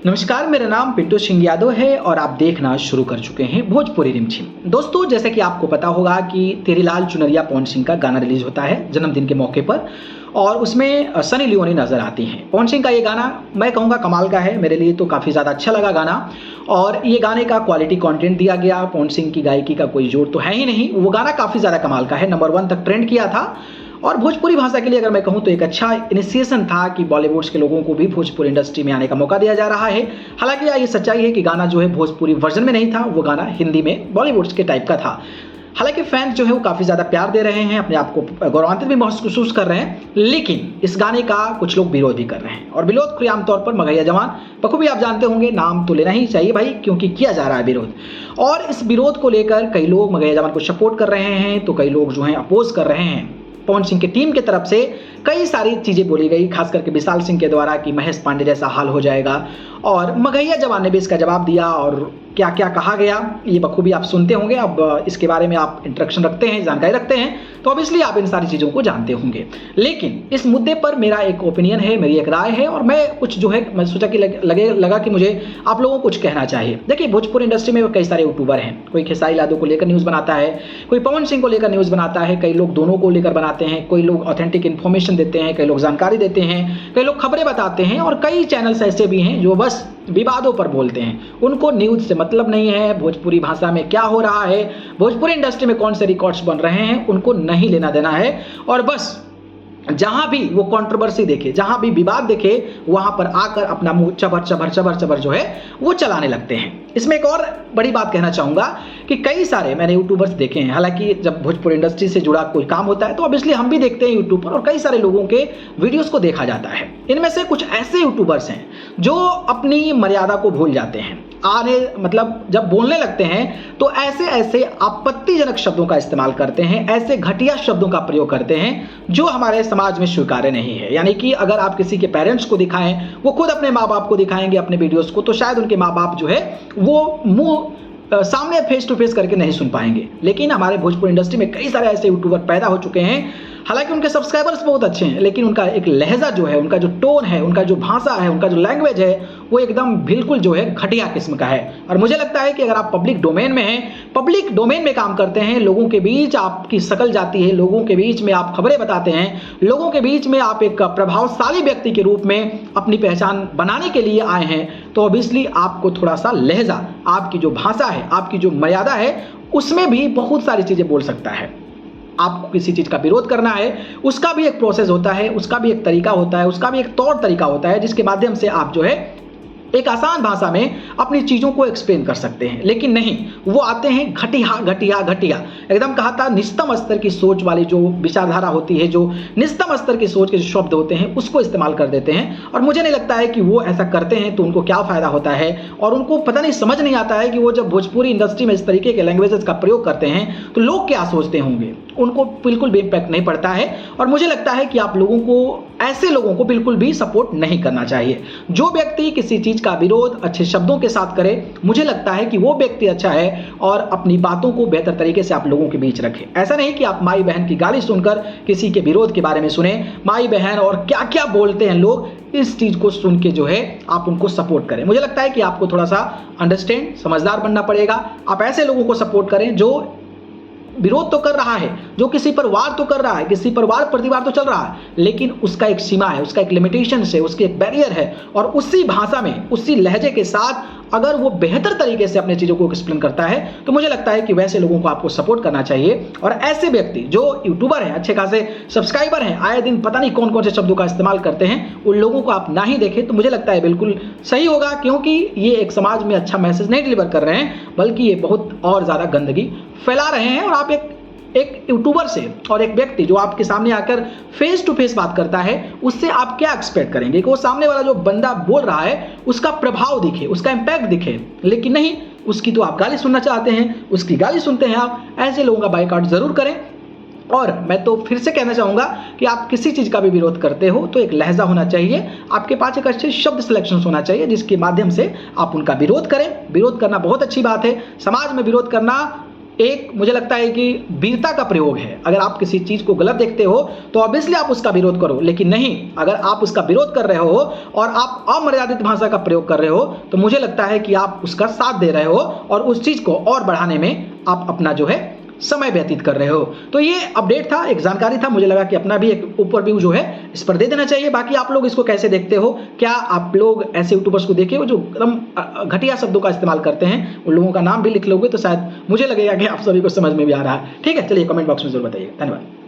नमस्कार, मेरा नाम पिंटू सिंह यादव है और आप देखना शुरू कर चुके हैं भोजपुरी रिमझिम। दोस्तों, जैसे कि आपको पता होगा कि तेरी लाल चुनरिया पवन सिंह का गाना रिलीज होता है जन्मदिन के मौके पर और उसमें सनी लियोनी नजर आती हैं। पवन सिंह का ये गाना मैं कहूँगा कमाल का है, मेरे लिए तो काफ़ी ज़्यादा अच्छा लगा गाना। और ये गाने का क्वालिटी कंटेंट दिया गया, पवन सिंह की गायकी का कोई जोड़ तो है ही नहीं। वो गाना काफ़ी ज़्यादा कमाल का है, नंबर 1 तक ट्रेंड किया था। और भोजपुरी भाषा के लिए अगर मैं कहूँ तो एक अच्छा इनिशिएशन था कि बॉलीवुड के लोगों को भी भोजपुरी इंडस्ट्री में आने का मौका दिया जा रहा है। हालांकि ये सच्चाई है कि गाना जो है भोजपुरी वर्जन में नहीं था, वो गाना हिंदी में बॉलीवुड के टाइप का था। हालांकि फैंस जो है वो काफ़ी ज़्यादा प्यार दे रहे हैं, अपने आप को गौरवान्वित भी महसूस कर रहे हैं। लेकिन इस गाने का कुछ लोग विरोध भी कर रहे हैं और विरोध खुले आमतौर पर मगहिया जवान बखूबी आप जानते होंगे, नाम तो लेना ही चाहिए भाई, क्योंकि किया जा रहा है विरोध। और इस विरोध को लेकर कई लोग मगहिया जवान को सपोर्ट कर रहे हैं तो कई लोग जो है अपोज कर रहे हैं। पवन सिंह की टीम की तरफ से कई सारी चीज़ें बोली गई, खास करके विशाल सिंह के द्वारा कि महेश पांडे जैसा हाल हो जाएगा। और मगहिया जवान ने भी इसका जवाब दिया और क्या क्या कहा गया ये बखूबी आप सुनते होंगे। अब इसके बारे में आप इंटरेक्शन रखते हैं, जानकारी रखते हैं, तो अब इसलिए आप इन सारी चीज़ों को जानते होंगे। लेकिन इस मुद्दे पर मेरा एक ओपिनियन है, मेरी एक राय है और मैं कुछ जो है मैं सोचा कि लगा कि मुझे आप लोगों को कुछ कहना चाहिए। देखिए, भोजपुरी इंडस्ट्री में कई सारे यूट्यूबर हैं, कोई खेसारी लादो को लेकर न्यूज़ बनाता है, कोई पवन सिंह को लेकर न्यूज़ बनाता है, कई लोग दोनों को लेकर बनाते हैं, कोई लोग ऑथेंटिक इन्फॉर्मेशन देते हैं, कई लोग जानकारी देते हैं, कई लोग खबरें बताते हैं और कई चैनल्स ऐसे भी हैं जो बस विवादों पर बोलते हैं। उनको न्यूज़ से मतलब नहीं है, भोजपुरी भाषा में क्या हो रहा है, भोजपुरी इंडस्ट्री में कौन से रिकॉर्ड्स बन रहे हैं, उनको नहीं लेना देना है। और बस जहां भी वो कंट्रोवर्सी देखे, जहां भी विवाद देखे, वहां पर आकर अपना मुंह चबर जो है वो चलाने लगते हैं। इसमें एक और बड़ी बात कहना चाहूंगा कि कई सारे मैंने यूट्यूबर्स देखे हैं, हालांकि जब भोजपुरी इंडस्ट्री से जुड़ा कोई काम होता है तो ऑब्वियसली हम भी देखते हैं यूट्यूब पर और कई सारे लोगों के वीडियोस को देखा जाता है। इनमें से कुछ ऐसे यूट्यूबर्स हैं जो अपनी मर्यादा को भूल जाते हैं, मतलब जब बोलने लगते हैं तो ऐसे आपत्तिजनक शब्दों का इस्तेमाल करते हैं, ऐसे घटिया शब्दों का प्रयोग करते हैं जो हमारे समाज में स्वीकार्य नहीं है। यानी कि अगर आप किसी के पेरेंट्स को दिखाएं, वो खुद अपने माँ बाप को दिखाएंगे अपने वीडियोस को, तो शायद उनके माँ बाप जो है वो मुंह सामने फेस टू फेस करके नहीं सुन पाएंगे। लेकिन हमारे भोजपुरी इंडस्ट्री में कई सारे ऐसे यूट्यूबर पैदा हो चुके हैं, हालांकि उनके सब्सक्राइबर्स बहुत अच्छे हैं, लेकिन उनका एक लहजा जो है, उनका जो टोन है, उनका जो भाषा है, उनका जो लैंग्वेज है, वो एकदम बिल्कुल जो है घटिया किस्म का है। और मुझे लगता है कि अगर आप पब्लिक डोमेन में हैं, पब्लिक डोमेन में काम करते हैं, लोगों के बीच आपकी शकल जाती है, लोगों के बीच में आप खबरें बताते हैं, लोगों के बीच में आप एक प्रभावशाली व्यक्ति के रूप में अपनी पहचान बनाने के लिए आए हैं, तो ऑब्वियसली आपको थोड़ा सा लहजा, आपकी जो भाषा है, आपकी जो मर्यादा है, उसमें भी बहुत सारी चीज़ें बोल सकता है। आपको किसी चीज़ का विरोध करना है, उसका भी एक प्रोसेस होता है, उसका भी एक तरीका होता है, उसका भी एक तौर तरीका होता है, जिसके माध्यम से आप जो है एक आसान भाषा में अपनी चीज़ों को एक्सप्लेन कर सकते हैं। लेकिन नहीं, वो आते हैं घटिया, एकदम कहा था निस्तम स्तर की सोच वाली जो विचारधारा होती है, जो निस्तम स्तर की सोच के जो शब्द होते हैं, उसको इस्तेमाल कर देते हैं। और मुझे नहीं लगता है कि वो ऐसा करते हैं तो उनको क्या फ़ायदा होता है, और उनको पता नहीं, समझ नहीं आता है कि वो जब भोजपुरी इंडस्ट्री में इस तरीके के लैंग्वेजेस का प्रयोग करते हैं तो लोग क्या सोचते होंगे, उनको बिल्कुल भी इम्पैक्ट नहीं पड़ता है। और मुझे लगता है कि आप लोगों को, ऐसे लोगों को बिल्कुल भी सपोर्ट नहीं करना चाहिए। जो व्यक्ति किसी चीज़ का विरोध अच्छे शब्दों के साथ करे, मुझे लगता है कि वो व्यक्ति अच्छा है और अपनी बातों को बेहतर तरीके से आप लोगों के बीच रखें। ऐसा नहीं कि आप माई बहन की गाली सुनकर किसी के विरोध के बारे में सुने, माई बहन और क्या क्या बोलते हैं लोग, इस चीज़ को सुन के जो है आप उनको सपोर्ट करें। मुझे लगता है कि आपको थोड़ा सा अंडरस्टैंड, समझदार बनना पड़ेगा। आप ऐसे लोगों को सपोर्ट करें जो विरोध तो कर रहा है, जो किसी पर वार तो कर रहा है, किसी पर वार प्रतिवार तो चल रहा है, लेकिन उसका एक सीमा है, उसका एक लिमिटेशन है, उसकी एक बैरियर है। और उसी भाषा में, उसी लहजे के साथ अगर वो बेहतर तरीके से अपने चीज़ों को एक्सप्लेन करता है तो मुझे लगता है कि वैसे लोगों को आपको सपोर्ट करना चाहिए। और ऐसे व्यक्ति जो यूट्यूबर हैं, अच्छे खासे सब्सक्राइबर हैं, आए दिन पता नहीं कौन कौन से शब्दों का इस्तेमाल करते हैं, उन लोगों को आप ना ही देखें तो मुझे लगता है बिल्कुल सही होगा। क्योंकि ये एक समाज में अच्छा मैसेज नहीं डिलीवर कर रहे हैं, बल्कि ये बहुत और ज़्यादा गंदगी फैला रहे हैं। और आप एक यूट्यूबर से और एक व्यक्ति जो आपके सामने आकर फेस टू फेस बात करता है, उससे आप क्या एक्सपेक्ट करेंगे कि वो सामने वाला जो बंदा बोल रहा है उसका प्रभाव दिखे, उसका इम्पैक्ट दिखे। लेकिन नहीं, उसकी तो आप गाली सुनना चाहते हैं, उसकी गाली सुनते हैं आप। ऐसे लोगों का बायकॉट जरूर करें। और मैं तो फिर से कहना चाहूँगा कि आप किसी चीज़ का भी विरोध करते हो तो एक लहजा होना चाहिए, आपके पास एक अच्छे शब्द सिलेक्शन होना चाहिए, जिसके माध्यम से आप उनका विरोध करें। विरोध करना बहुत अच्छी बात है, समाज में विरोध करना एक मुझे लगता है कि वीरता का प्रयोग है। अगर आप किसी चीज़ को गलत देखते हो तो ऑब्वियसली आप उसका विरोध करो, लेकिन नहीं, अगर आप उसका विरोध कर रहे हो और आप अमर्यादित भाषा का प्रयोग कर रहे हो तो मुझे लगता है कि आप उसका साथ दे रहे हो और उस चीज़ को और बढ़ाने में आप अपना जो है समय व्यतीत कर रहे हो। तो ये अपडेट था, एक जानकारी था, मुझे लगा कि अपना भी एक ऊपर व्यू जो है इस पर दे देना चाहिए। बाकी आप लोग इसको कैसे देखते हो? क्या आप लोग ऐसे यूट्यूबर्स को देखे हो जो एकदम घटिया शब्दों का इस्तेमाल करते हैं? उन लोगों का नाम भी लिख लोगे तो शायद मुझे लगेगा कि आप सभी को समझ में भी आ रहा है। ठीक है, चलिए कमेंट बॉक्स में जरूर बताइए। धन्यवाद।